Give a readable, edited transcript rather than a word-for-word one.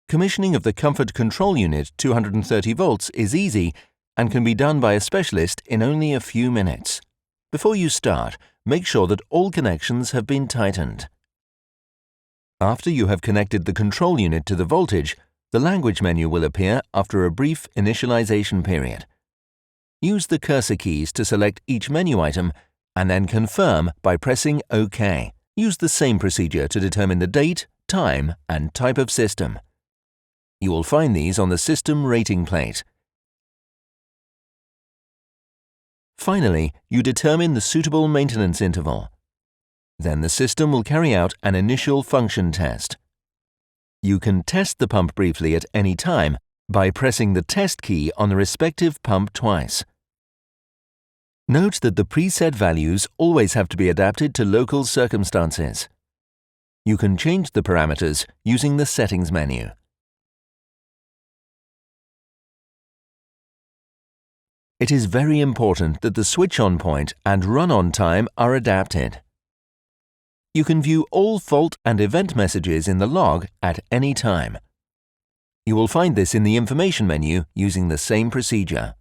Commissioning of the Comfort Control Unit 230 volts is easy and can be done by a specialist in only a few minutes. Before you start, make sure that all connections have been tightened. After you have connected the control unit to the voltage, the language menu will appear after a brief initialization period. Use the cursor keys to select each menu item and then confirm by pressing OK. Use the same procedure to determine the date, time, and type of system. You will find these on the system rating plate. Finally, you determine the suitable maintenance interval. Then the system will carry out an initial function test. You can test the pump briefly at any time by pressing the test key on the respective pump twice. Note that the preset values always have to be adapted to local circumstances. You can change the parameters using the Settings menu. It is very important that the switch-on point and run-on time are adapted. You can view all fault and event messages in the log at any time. You will find this in the information menu using the same procedure.